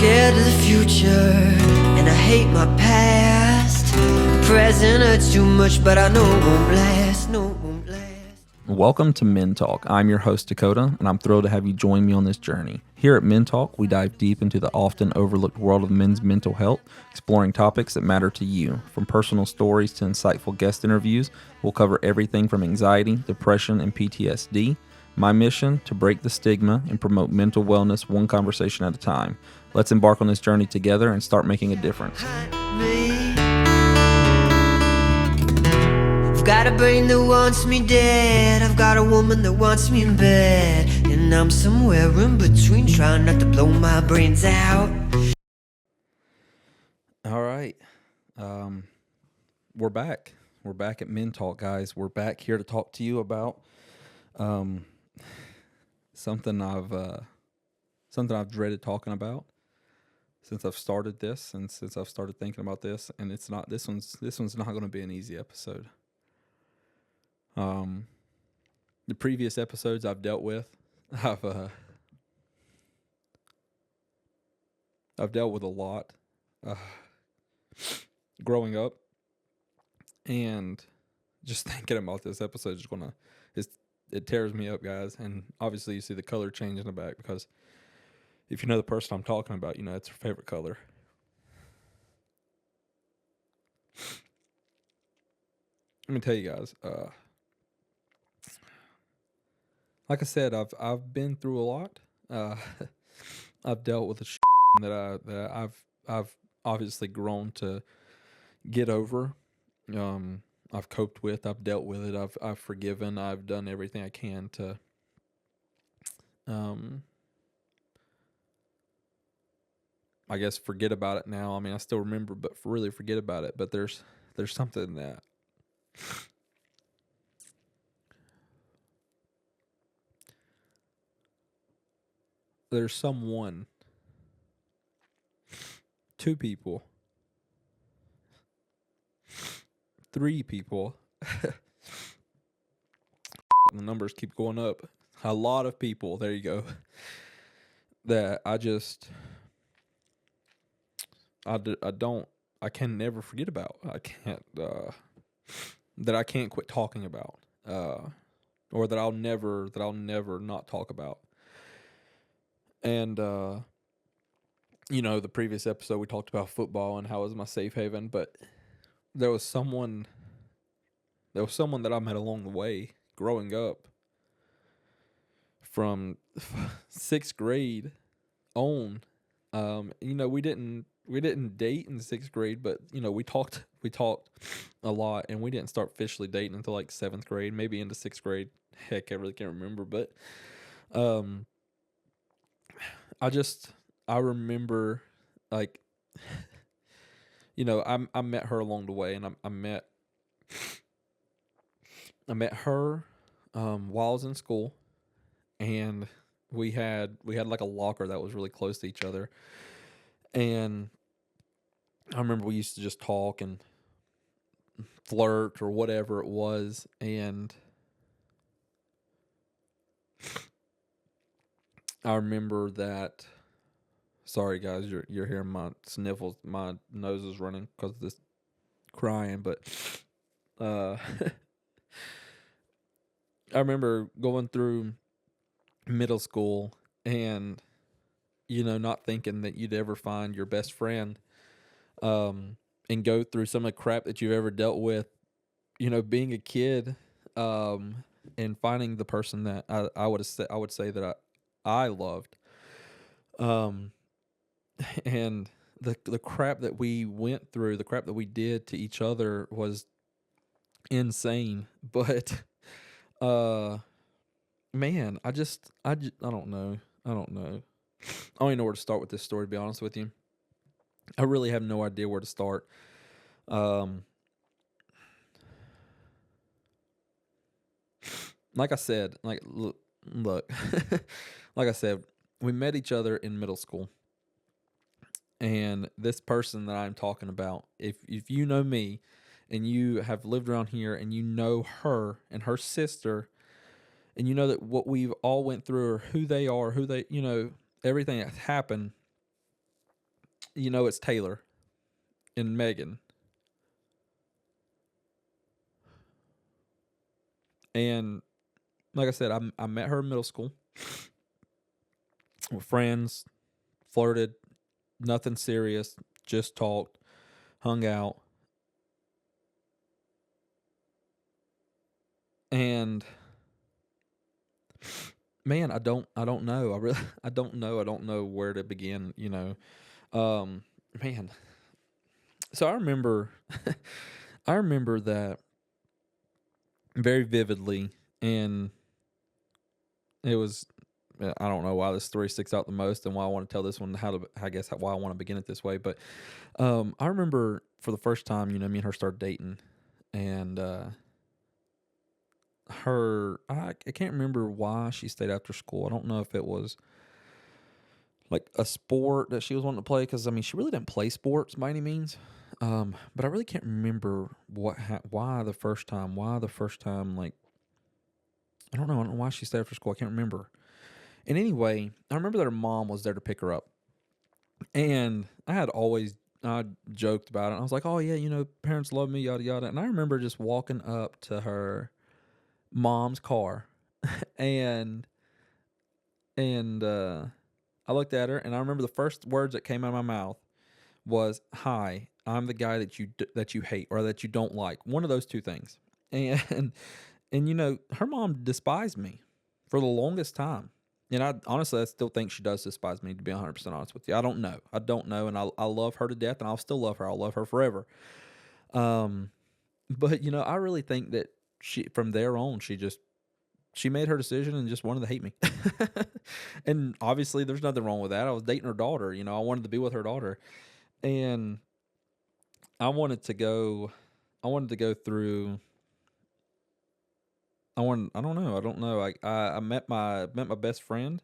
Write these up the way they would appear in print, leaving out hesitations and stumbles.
scared of the future, and I hate my past. Present hurts too much, but I know it won't last. No, it won't last. Welcome to Men Talk. I'm your host, Dakota, and I'm thrilled to have you join me on this journey. Here at Men Talk, we dive deep into the often overlooked world of men's mental health, exploring topics that matter to you. From personal stories to insightful guest interviews, we'll cover everything from anxiety, depression, and PTSD. My mission, to break the stigma and promote mental wellness one conversation at a time. Let's embark on this journey together and start making a difference. I've got a brain that wants me dead. I've got a woman that wants me in bed, and I'm somewhere in between, trying not to blow my brains out. All right. We're back. We're back at Men Talk, guys. We're back here to talk to you about something I've dreaded talking about since I've started this and since I've started thinking about this, and this one's not going to be an easy episode. The previous episodes I've dealt with, I've dealt with a lot growing up, and just thinking about this episode it tears me up, guys. And obviously you see the color change in the back, because if you know the person I'm talking about, you know it's her favorite color. Let me tell you guys, like I said, I've been through a lot. I've dealt with the shit that I've obviously grown to get over. I've coped with, I've dealt with it, I've forgiven, I've done everything I can to I guess forget about it now. I mean, I still remember, but really forget about it. But there's something that there's someone, two people, three people, the numbers keep going up, a lot of people, there you go, that I can never forget about. I can't, that I can't quit talking about, or that I'll never not talk about. And, the previous episode we talked about football and how it was my safe haven, but there was someone that I met along the way growing up from 6th grade on. We didn't date in 6th grade, but we talked a lot, and we didn't start officially dating until like 7th grade, maybe into 6th grade. Heck, I really can't remember, but I remember, like, I met her along the way, and I met her while I was in school, and we had like a locker that was really close to each other, and I remember we used to just talk and flirt or whatever it was, and I remember that. Sorry, guys, you're hearing my sniffles. My nose is running because of this crying, but I remember going through middle school and not thinking that you'd ever find your best friend, and go through some of the crap that you've ever dealt with, being a kid, and finding the person that I would say that I loved, and the crap that we went through, the crap that we did to each other was insane. But man, I don't know. I don't even know where to start with this story, to be honest with you. I really have no idea where to start. Like I said, look, like I said, we met each other in middle school. And this person that I'm talking about, if you know me and you have lived around here and you know her and her sister, and you know that what we've all went through, or who they are, everything that's happened, it's Taylor and Megan. And like I said, I met her in middle school. We're friends, flirted, nothing serious, just talked, hung out. And man, I don't know. I don't know. I don't know where to begin, Man. So I remember I remember that very vividly, and it was I don't know why this story sticks out the most and why I want to tell this one, why I want to begin it this way. But I remember for the first time, me and her started dating, and I can't remember why she stayed after school. I don't know if it was like a sport that she was wanting to play, because she really didn't play sports by any means. But I really can't remember why the first time. Like, I don't know why she stayed after school. I can't remember. And anyway, I remember that her mom was there to pick her up. And I joked about it. I was like, oh, yeah, parents love me, yada, yada. And I remember just walking up to her mom's car and I looked at her, and I remember the first words that came out of my mouth was, "Hi, I'm the guy that you hate or that you don't like." One of those two things. And her mom despised me for the longest time. And I still think she does despise me, to be 100% honest with you. I don't know, and I love her to death, and I'll still love her. I'll love her forever. But I really think that from there on, she made her decision and just wanted to hate me. And obviously there's nothing wrong with that. I was dating her daughter. I wanted to be with her daughter. And I wanted to go through, I don't know. I met my best friend,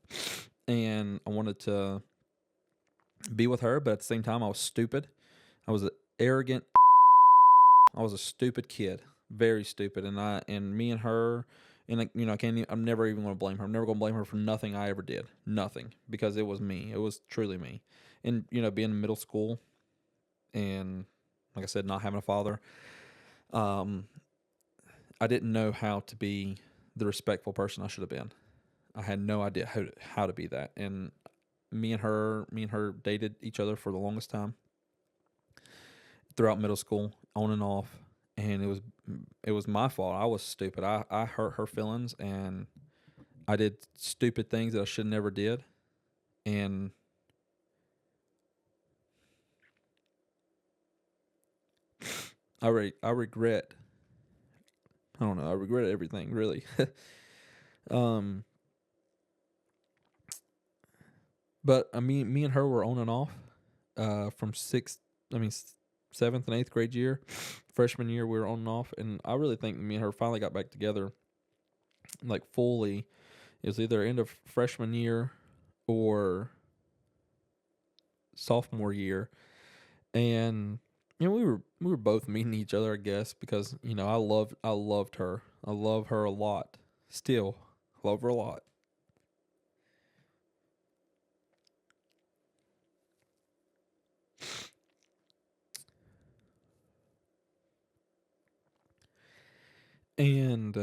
and I wanted to be with her, but at the same time I was stupid. I was arrogant. I was a stupid kid, very stupid. And me and her, and I'm never even going to blame her. I'm never going to blame her for nothing I ever did. Nothing, because it was me. It was truly me. And being in middle school, and like I said, not having a father, I didn't know how to be the respectful person I should have been. I had no idea how to be that. And me and her dated each other for the longest time throughout middle school, on and off. And it was my fault. I was stupid. I hurt her feelings, and I did stupid things that I should never did. And I regret. I don't know. I regret everything, really. But me and her were on and off from seventh and eighth grade year. Freshman year, we were on and off, and I really think me and her finally got back together, like fully. It was either end of freshman year or sophomore year, and we were both meeting each other, I guess, because I loved her. I love her a lot. Still love her a lot. And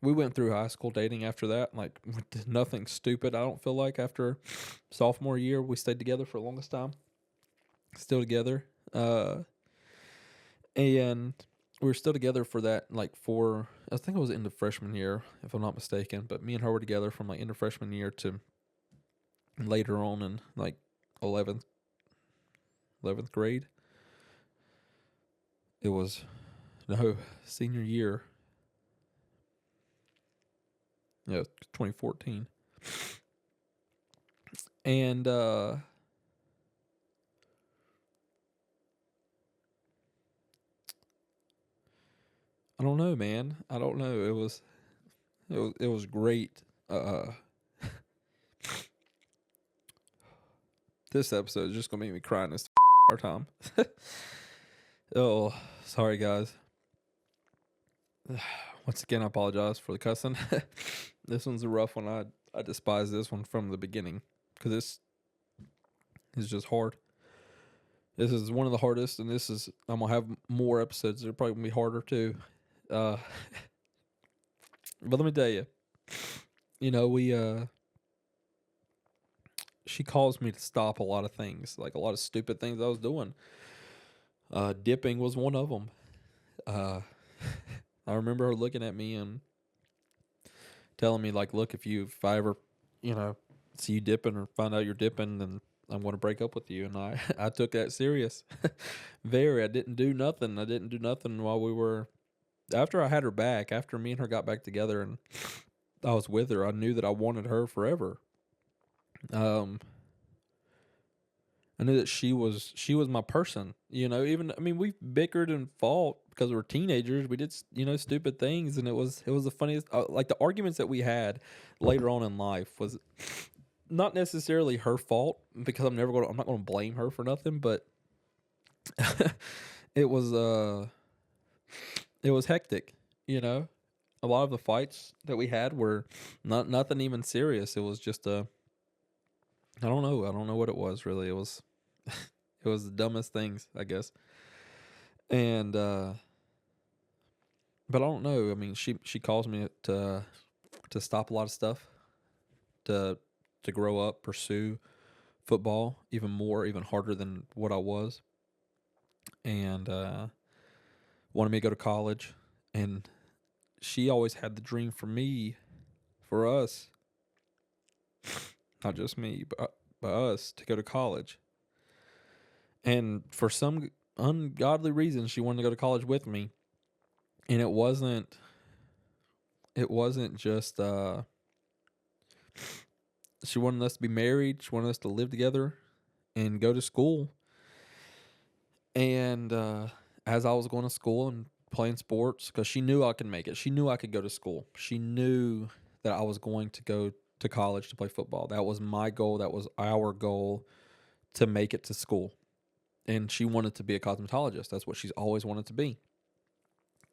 we went through high school dating after that. Like, nothing stupid, I don't feel like. After sophomore year, we stayed together for the longest time. Still together. And we were still together for that, like, I think it was end of freshman year, if I'm not mistaken. But me and her were together from like end of freshman year to later on in like 11th grade. It was, no, senior year. Yeah, 2014. And I don't know, man. I don't know. It was great. This episode is just gonna make me cry this our time. Oh, sorry guys. Once again, I apologize for the cussing. This one's a rough one. I despise this one from the beginning, because It's just hard. This is one of the hardest, and I'm gonna have more episodes. They're probably gonna be harder too. Uh, but let me tell you, we she calls me to stop a lot of things, like a lot of stupid things I was doing. Dipping was one of them. I remember her looking at me and telling me, like, look, if I ever, see you dipping or find out you're dipping, then I'm going to break up with you. And I took that serious. Very. I didn't do nothing. While after I had her back, after me and her got back together and I was with her, I knew that I wanted her forever. I knew that she was my person, even, I mean, we bickered and fought because we were teenagers. We did, stupid things. And it was the funniest, like the arguments that we had later on in life was not necessarily her fault, because I'm not going to blame her for nothing, but it was hectic, a lot of the fights that we had were nothing even serious. It was just I don't know what it was really. It was it was the dumbest things, I guess. And but I don't know. I mean, she calls me to stop a lot of stuff, to grow up, pursue football even more, even harder than what I was, and wanted me to go to college. And she always had the dream for us, not just me, but us, to go to college. And for some ungodly reason, she wanted to go to college with me. And it wasn't just she wanted us to be married. She wanted us to live together and go to school. And as I was going to school and playing sports, because she knew I could make it. She knew I could go to school. She knew that I was going to go to college to play football. That was my goal. That was our goal, to make it to school. And she wanted to be a cosmetologist. That's what she's always wanted to be.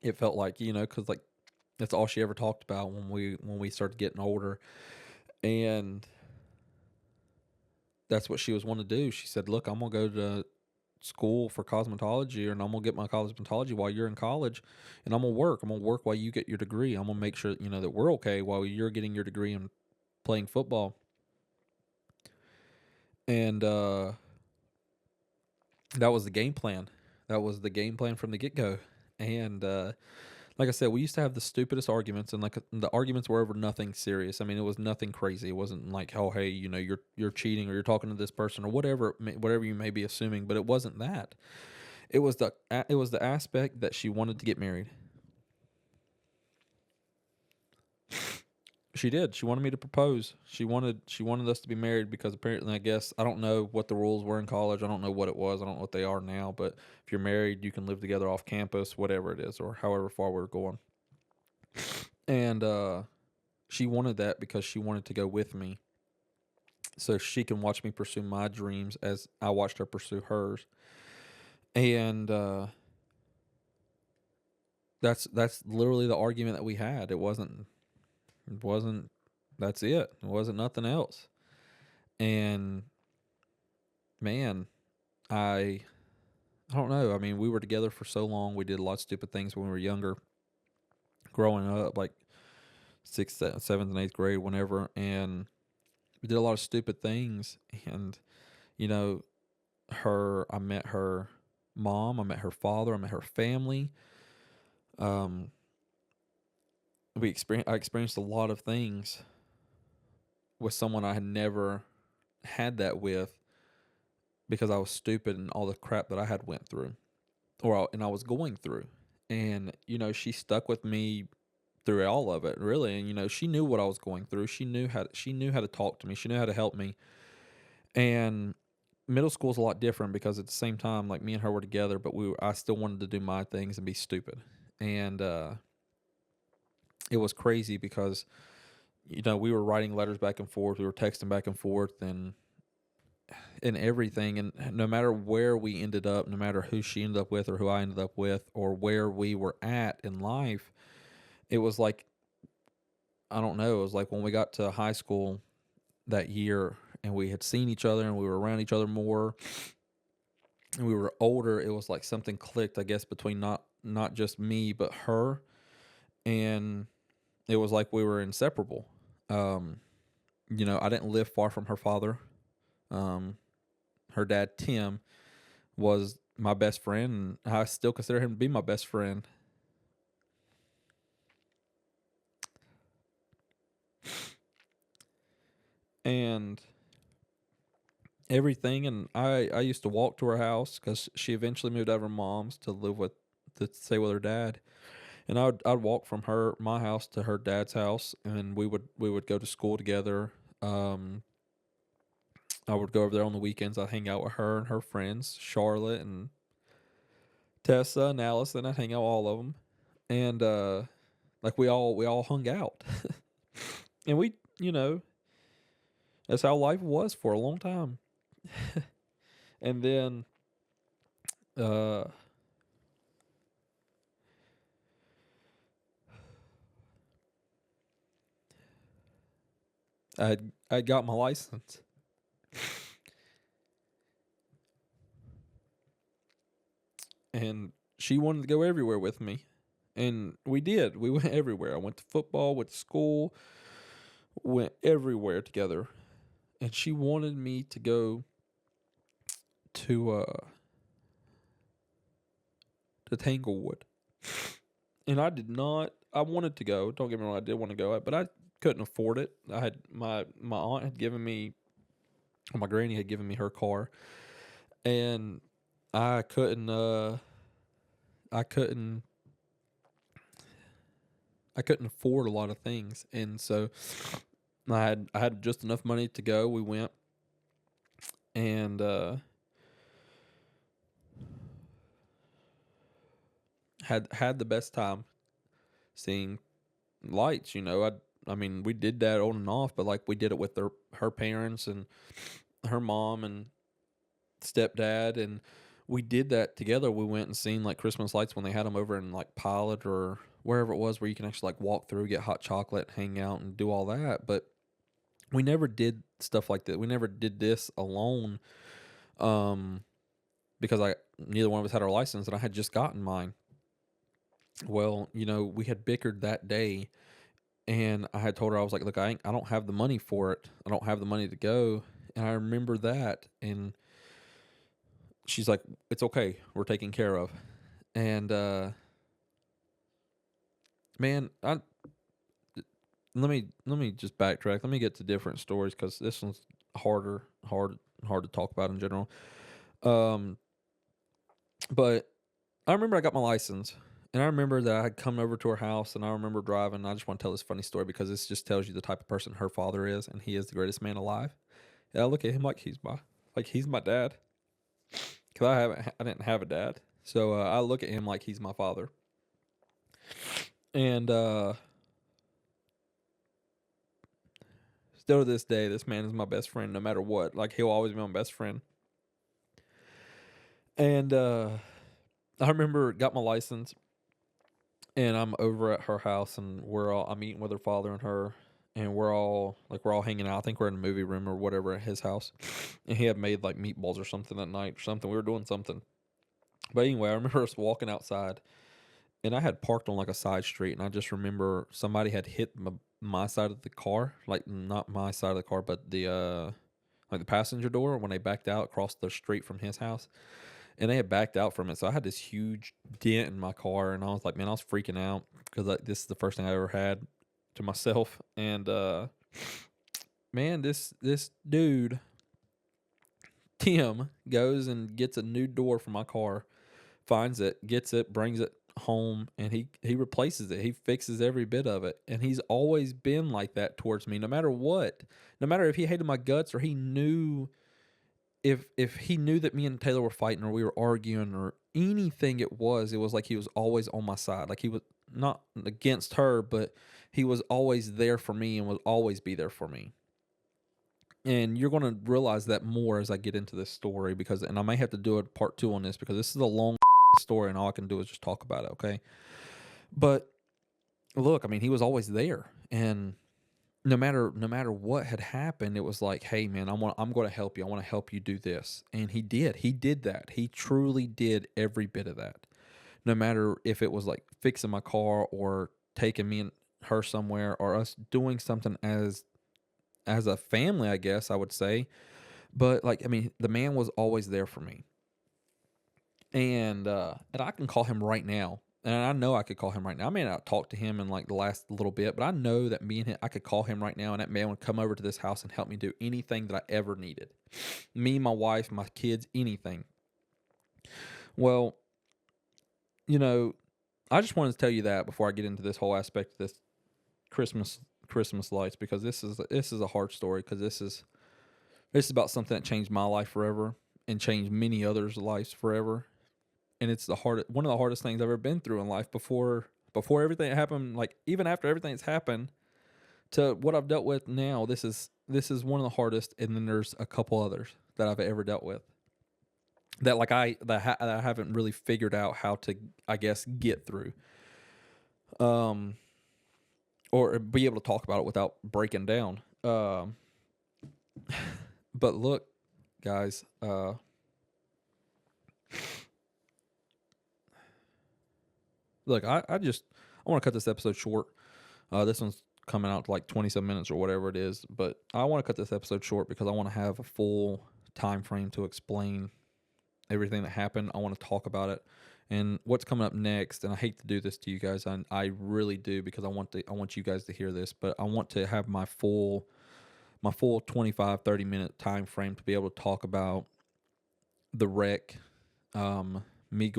It felt like, because like that's all she ever talked about when we started getting older. And that's what she was wanting to do. She said, look, I'm going to go to school for cosmetology, and I'm going to get my cosmetology while you're in college, and I'm going to work. I'm going to work while you get your degree. I'm going to make sure, that we're okay while you're getting your degree and playing football. And that was the game plan. That was the game plan from the get-go. And like I said, we used to have the stupidest arguments, and like the arguments were over nothing serious. I mean, it was nothing crazy. It wasn't like, oh, hey, you're cheating, or you're talking to this person, or whatever you may be assuming. But it wasn't that. It was the aspect that she wanted to get married. She did. She wanted me to propose. She wanted us to be married, because apparently, I guess, I don't know what the rules were in college. I don't know what it was. I don't know what they are now. But if you're married, you can live together off campus, whatever it is, or however far we're going. And she wanted that because she wanted to go with me, so she can watch me pursue my dreams as I watched her pursue hers. And that's literally the argument that we had. It wasn't. That's it. It wasn't nothing else. And man, I don't know. I mean, we were together for so long. We did a lot of stupid things when we were younger, growing up, like 6th, 7th, and 8th grade, whenever. And we did a lot of stupid things. And, I met her mom, I met her father, I met her family. I experienced a lot of things with someone I had never had that with, because I was stupid and all the crap that I had went through, and I was going through. And, she stuck with me through all of it, really. And, she knew what I was going through. She knew how to talk to me. She knew how to help me. And middle school is a lot different, because at the same time, like, me and her were together, but I still wanted to do my things and be stupid. And it was crazy because, we were writing letters back and forth. We were texting back and forth and everything. And no matter where we ended up, no matter who she ended up with or who I ended up with, or where we were at in life, it was like, I don't know. It was like when we got to high school that year, and we had seen each other and we were around each other more and we were older, it was like something clicked, I guess, between not just me but her, and it was like we were inseparable. I didn't live far from her father. Her dad, Tim, was my best friend, and I still consider him to be my best friend. And everything, and I used to walk to her house because she eventually moved out of her mom's to stay with her dad. And I'd walk from my house to her dad's house, and we would go to school together. I would go over there on the weekends. I'd hang out with her and her friends, Charlotte and Tessa and Allison. I'd hang out with all of them, and like we all hung out, and that's how life was for a long time. And then uh, I got my license. And she wanted to go everywhere with me. And we did. We went everywhere. I went to football, went to school, went everywhere together. And she wanted me to go to Tanglewood. And I did not. I wanted to go. Don't get me wrong, I did want to go, but I couldn't afford it. I had my aunt had given me, or my granny had given me her car, and I couldn't. I couldn't. I couldn't afford a lot of things, and so I had just enough money to go. We went, and had the best time seeing lights. I mean, we did that on and off, but like we did it with her parents and her mom and stepdad, and we did that together. We went and seen like Christmas lights when they had them over in like Pilot or wherever it was where you can actually like walk through, get hot chocolate, hang out, and do all that. But we never did stuff like that. We never did this alone, because neither one of us had our license, and I had just gotten mine. Well, we had bickered that day, and I had told her, I was like, "Look, I don't have the money for it. I don't have the money to go." And I remember that, and she's like, "It's okay. We're taken care of." And man, let me just backtrack. Let me get to different stories because this one's hard to talk about in general. But I remember I got my license, and I remember that I had come over to her house, and I remember driving. I just want to tell this funny story because this just tells you the type of person her father is, and he is the greatest man alive. And I look at him like he's my dad, because I didn't have a dad, so I look at him like he's my father. And still to this day, this man is my best friend, no matter what. Like, he'll always be my best friend. And I remember got my license, and I'm over at her house, and I'm eating with her father and her, and we're all hanging out. I think we're in a movie room or whatever at his house, and he had made like meatballs or something that night or something. We were doing something, but anyway, I remember us walking outside, and I had parked on like a side street, and I just remember somebody had hit my side of the car, like not my side of the car, but the like the passenger door when they backed out across the street from his house. And they had backed out from it, so I had this huge dent in my car, and I was like, man, I was freaking out because this is the first thing I ever had to myself. And man, this dude Tim goes and gets a new door for my car, finds it, gets it, brings it home, and he replaces it. He fixes every bit of it, and he's always been like that towards me, no matter what, no matter if he hated my guts or he knew. If he knew that me and Taylor were fighting or we were arguing or anything, it was like he was always on my side. Like, he was not against her, but he was always there for me and will always be there for me. And you're going to realize that more as I get into this story, and I may have to do a part 2 on this because this is a long story and all I can do is just talk about it, okay? But look, I mean, he was always there, and no matter what had happened, it was like, hey man, I'm going to help you. I want to help you do this. And he did. He did that. He truly did every bit of that. No matter if it was like fixing my car or taking me and her somewhere or us doing something as a family, I guess I would say. But like, I mean, the man was always there for me. And I can call him right now. And I know I could call him right now. I may not talk to him in like the last little bit, but I know that me and him, I could call him right now, and that man would come over to this house and help me do anything that I ever needed. Me, my wife, my kids, anything. Well, you know, I just wanted to tell you that before I get into this whole aspect of this Christmas lights, because this is a hard story, because this is about something that changed my life forever and changed many others' lives forever. And it's one of the hardest things I've ever been through in life before everything happened. Like even after everything that's happened to what I've dealt with now, this is one of the hardest. And then there's a couple others that I've ever dealt with that that I haven't really figured out how to, I guess, get through, or be able to talk about it without breaking down. But look, guys, look, I want to cut this episode short. This one's coming out to like 27 minutes or whatever it is, but I want to cut this episode short because I want to have a full time frame to explain everything that happened. I want to talk about it and what's coming up next. And I hate to do this to you guys. I really do, because I want you guys to hear this, but I want to have my full 25-30 minute time frame to be able to talk about the wreck, me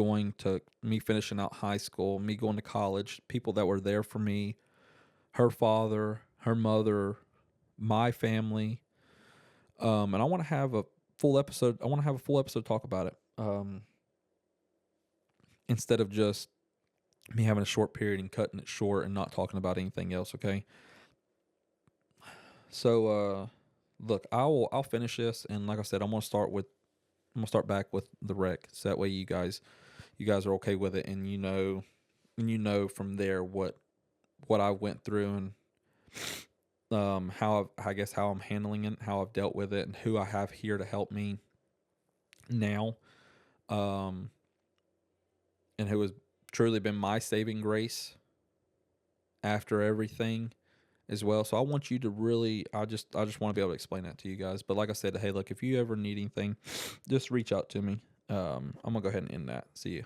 finishing out high school, me going to college, people that were there for me, her father, her mother, my family. And I want to have a full episode. I want to have a full episode talk about it. Instead of just me having a short period and cutting it short and not talking about anything else. Okay. So, look, I'll finish this. And like I said, I'm going to start back with the wreck. So that way you guys are okay with it. And you know from there what I went through, and how I'm handling it, how I've dealt with it, and who I have here to help me now, and who has truly been my saving grace after everything as well. So I want you to really, I just want to be able to explain that to you guys. But like I said, hey, look, if you ever need anything, just reach out to me. I'm gonna go ahead and end that. See you.